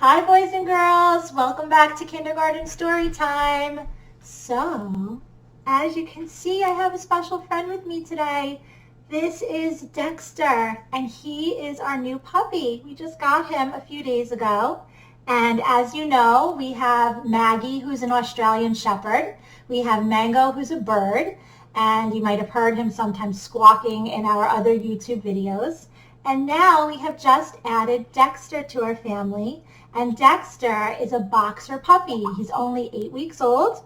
Hi, boys and girls. Welcome back to Kindergarten Story Time. So, as you can see, I have a special friend with me today. This is Dexter, and he is our new puppy. We just got him a few days ago. And as you know, we have Maggie, who's an Australian Shepherd. We have Mango, who's a bird. And you might have heard him sometimes squawking in our other YouTube videos. And now we have just added Dexter to our family. And Dexter is a boxer puppy. He's only 8 weeks old.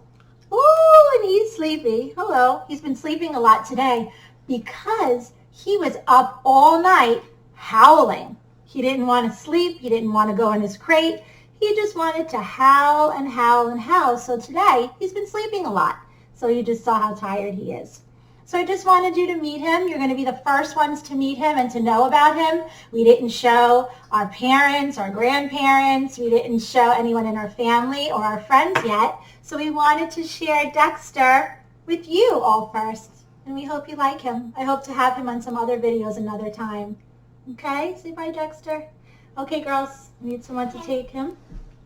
Oh, and he's sleepy. Hello. He's been sleeping a lot today because he was up all night howling. He didn't want to sleep. He didn't want to go in his crate. He just wanted to howl and howl and howl. So today, he's been sleeping a lot. So you just saw how tired he is. So I just wanted you to meet him. You're going to be the first ones to meet him and to know about him. We didn't show our parents, our grandparents. We didn't show anyone in our family or our friends yet. So we wanted to share Dexter with you all first. And we hope you like him. I hope to have him on some other videos another time. Okay? Say bye, Dexter. Okay, girls. We need someone to take him.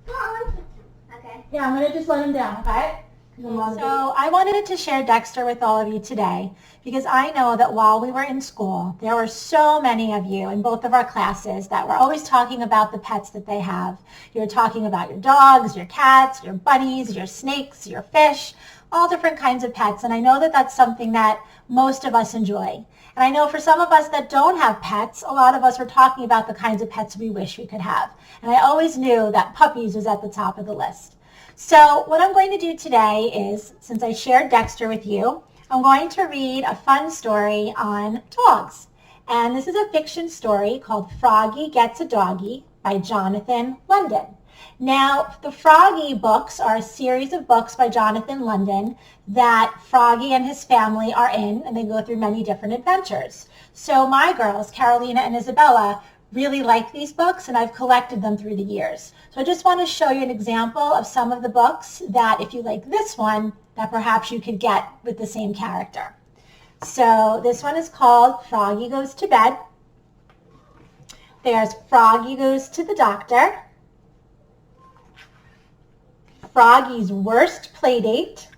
Okay. Yeah, I'm going to just let him down, okay? So I wanted to share Dexter with all of you today because I know that while we were in school, there were so many of you in both of our classes that were always talking about the pets that they have. You were talking about your dogs, your cats, your bunnies, your snakes, your fish, all different kinds of pets. And I know that that's something that most of us enjoy. And I know for some of us that don't have pets, a lot of us were talking about the kinds of pets we wish we could have. And I always knew that puppies was at the top of the list. So what I'm going to do today is, since I shared Dexter with you, I'm going to read a fun story on dogs. And this is a fiction story called Froggy Gets a Doggy by Jonathon London. Now, the Froggy books are a series of books by Jonathon London that Froggy and his family are in, and they go through many different adventures. So my girls, Carolina and Isabella, really like these books, and I've collected them through the years. So I just want to show you an example of some of the books that, if you like this one, that perhaps you could get with the same character. So this one is called Froggy Goes to Bed. There's Froggy Goes to the Doctor, Froggy's Worst Playdate,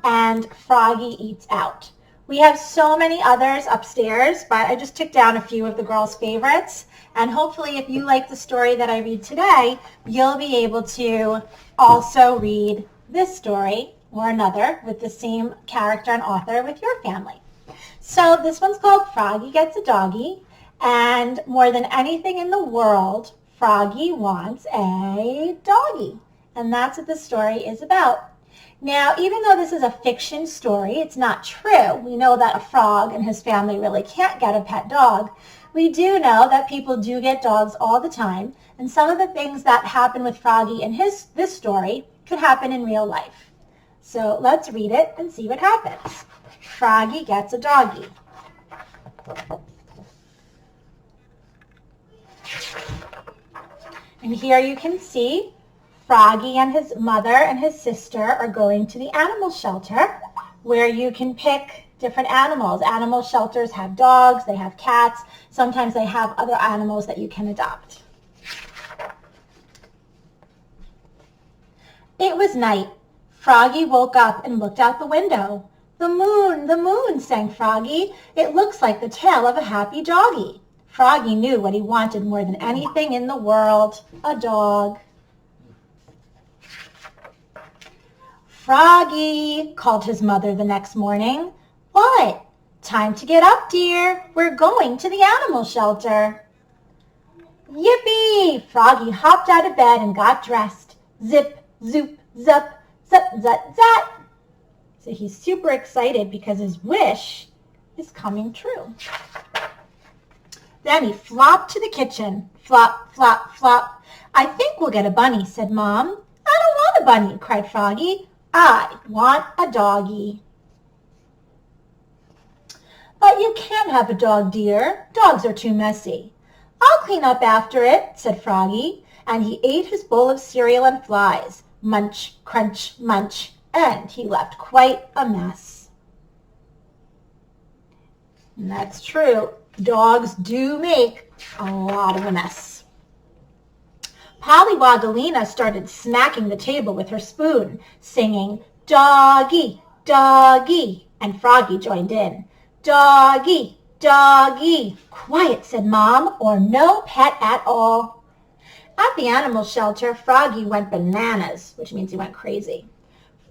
and Froggy Eats Out. We have so many others upstairs, but I just took down a few of the girls' favorites. And hopefully, if you like the story that I read today, you'll be able to also read this story or another with the same character and author with your family. So this one's called Froggy Gets a Doggy. And more than anything in the world, Froggy wants a doggy. And that's what the story is about. Now, even though this is a fiction story, it's not true. We know that a frog and his family really can't get a pet dog. We do know that people do get dogs all the time, and some of the things that happen with Froggy in this story could happen in real life. So let's read it and see what happens. Froggy Gets a Doggy. And here you can see Froggy and his mother and his sister are going to the animal shelter where you can pick different animals. Animal shelters have dogs, they have cats, sometimes they have other animals that you can adopt. It was night. Froggy woke up and looked out the window. The moon, sang Froggy. It looks like the tail of a happy doggy. Froggy knew what he wanted more than anything in the world, a dog. Froggy, called his mother the next morning. What? Time to get up, dear. We're going to the animal shelter. Yippee! Froggy hopped out of bed and got dressed. Zip, zoop, zup, zut, zut, zat. So he's super excited because his wish is coming true. Then he flopped to the kitchen. Flop, flop, flop. I think we'll get a bunny, said Mom. I don't want a bunny, cried Froggy. I want a doggy. But you can't have a dog, dear. Dogs are too messy. I'll clean up after it, said Froggy, and he ate his bowl of cereal and flies. Munch, crunch, munch, and he left quite a mess. And that's true. Dogs do make a lot of a mess. Pollywoggolina started smacking the table with her spoon, singing, "Doggy, Doggy," and Froggy joined in. "Doggy, Doggy." "Quiet," said Mom, "or no pet at all." At the animal shelter, Froggy went bananas, which means he went crazy.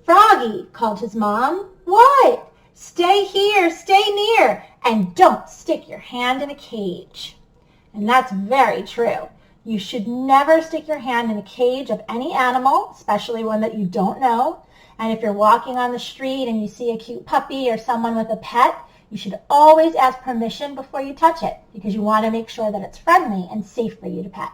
"Froggy," called his mom. "What?" "Stay here, stay near, and don't stick your hand in a cage." And that's very true. You should never stick your hand in a cage of any animal, especially one that you don't know. And if you're walking on the street and you see a cute puppy or someone with a pet, you should always ask permission before you touch it because you want to make sure that it's friendly and safe for you to pet.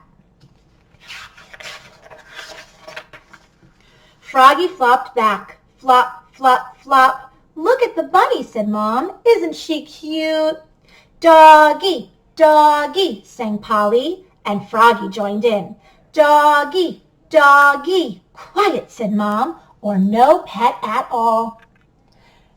Froggy flopped back. Flop, flop, flop. "Look at the bunny," said Mom. "Isn't she cute?" "Doggy, Doggy," sang Polly, and Froggy joined in. "Doggy, Doggy." "Quiet," said Mom, "or no pet at all."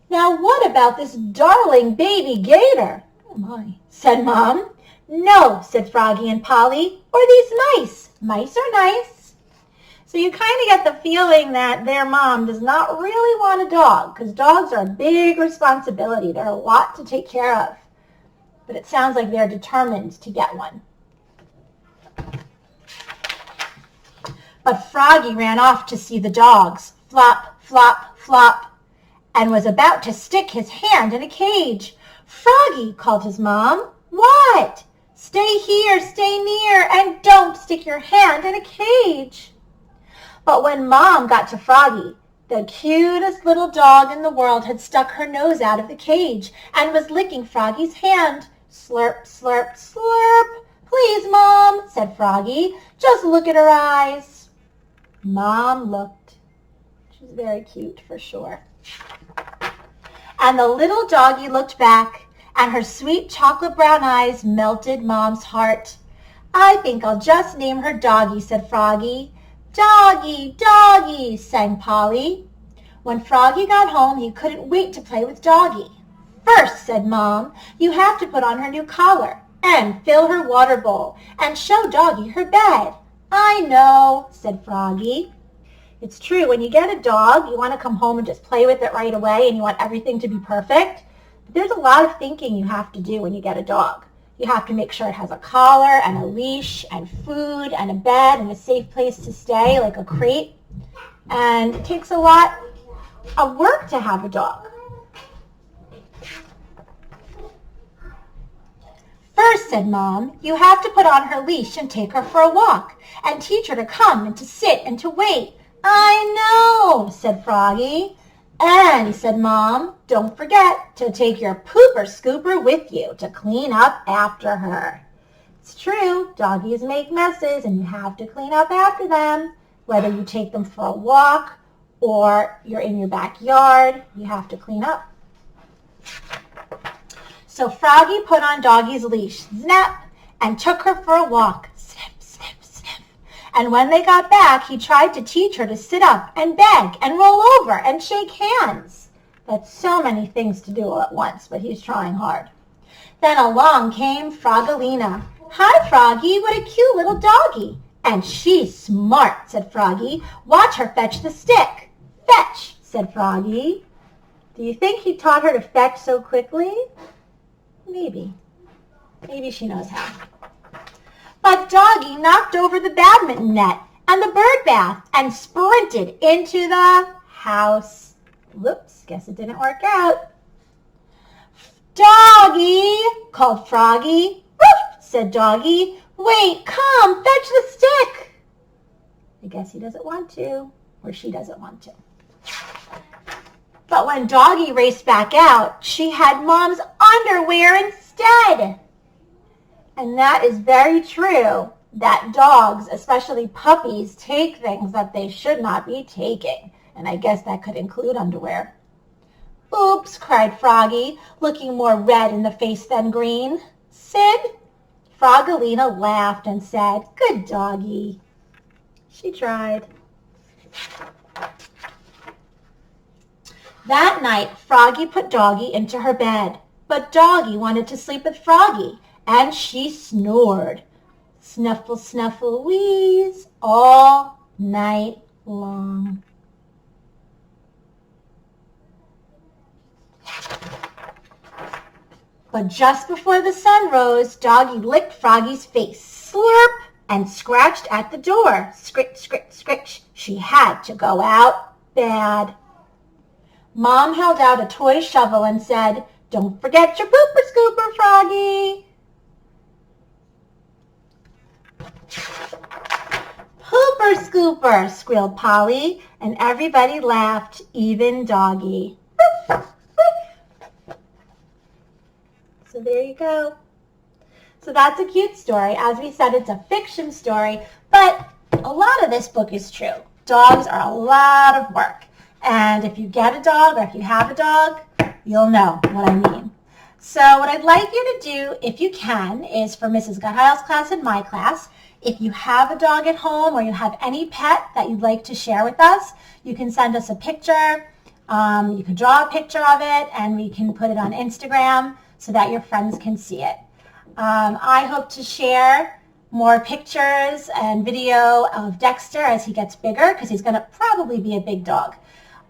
"Now what about this darling baby gator?" "Oh my," said Mom. "No," said Froggy and Polly. "Or these mice. Mice are nice." So you kind of get the feeling that their mom does not really want a dog because dogs are a big responsibility. They're a lot to take care of. But it sounds like they're determined to get one. But Froggy ran off to see the dogs. Flop, flop, flop, and was about to stick his hand in a cage. "Froggy," called his mom. "What?" "Stay here, stay near, and don't stick your hand in a cage." But when Mom got to Froggy, the cutest little dog in the world had stuck her nose out of the cage and was licking Froggy's hand. Slurp, slurp, slurp. "Please, Mom," said Froggy, "just look at her eyes." Mom looked. She's very cute for sure. And the little doggy looked back, and her sweet chocolate brown eyes melted Mom's heart. "I think I'll just name her Doggy," said Froggy. "Doggy, Doggy," sang Polly. When Froggy got home, he couldn't wait to play with Doggy. "First," said Mom, "you have to put on her new collar and fill her water bowl and show Doggy her bed." "I know," said Froggy. It's true, when you get a dog, you want to come home and just play with it right away and you want everything to be perfect. But there's a lot of thinking you have to do when you get a dog. You have to make sure it has a collar and a leash and food and a bed and a safe place to stay, like a crate. And it takes a lot of work to have a dog. "First," said Mom, "you have to put on her leash and take her for a walk and teach her to come and to sit and to wait." "I know," said Froggy. "And," said Mom, "don't forget to take your pooper scooper with you to clean up after her." It's true, doggies make messes and you have to clean up after them. Whether you take them for a walk or you're in your backyard, you have to clean up. So Froggy put on Doggy's leash, snap, and took her for a walk, snip, snip, snip. And when they got back, he tried to teach her to sit up and beg and roll over and shake hands. That's so many things to do all at once, but he's trying hard. Then along came Frogolina. "Hi, Froggy, what a cute little doggy." "And she's smart," said Froggy. "Watch her fetch the stick." "Fetch," said Froggy. Do you think he taught her to fetch so quickly? Maybe. Maybe she knows how. But Doggy knocked over the badminton net and the bird bath and sprinted into the house. Whoops, guess it didn't work out. "Doggy," called Froggy. "Woof," said Doggy. "Wait, come, fetch the stick." I guess he doesn't want to, or she doesn't want to. But when Doggy raced back out, she had Mom's underwear instead. And that is very true, that dogs, especially puppies, take things that they should not be taking. And I guess that could include underwear. "Oops," cried Froggy, looking more red in the face than green. "Sid?" Frogolina laughed and said, "Good doggy." She tried. That night, Froggy put Doggy into her bed, but Doggy wanted to sleep with Froggy, and she snored. Snuffle, snuffle, wheeze all night long. But just before the sun rose, Doggy licked Froggy's face, slurp, and scratched at the door. Scritch, scritch, scritch. She had to go out bad. Mom held out a toy shovel and said, "Don't forget your pooper scooper, Froggy." "Pooper scooper," squealed Polly, and everybody laughed, even Doggy. So there you go. So that's a cute story. As we said, it's a fiction story, but a lot of this book is true. Dogs are a lot of work. And if you get a dog or if you have a dog, you'll know what I mean. So what I'd like you to do, if you can, is for Mrs. Gutheil's class and my class, if you have a dog at home or you have any pet that you'd like to share with us, you can send us a picture. You can draw a picture of it and we can put it on Instagram so that your friends can see it. I hope to share more pictures and video of Dexter as he gets bigger because he's going to probably be a big dog.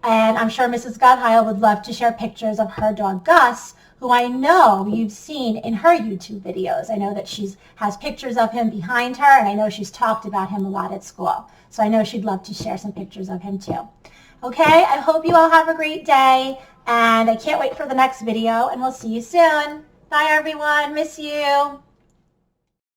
And I'm sure Mrs. Gutheil would love to share pictures of her dog Gus, who I know you've seen in her YouTube videos. I know that she has pictures of him behind her, and I know she's talked about him a lot at school. So I know she'd love to share some pictures of him too. Okay, I hope you all have a great day, and I can't wait for the next video, and we'll see you soon. Bye, everyone. Miss you.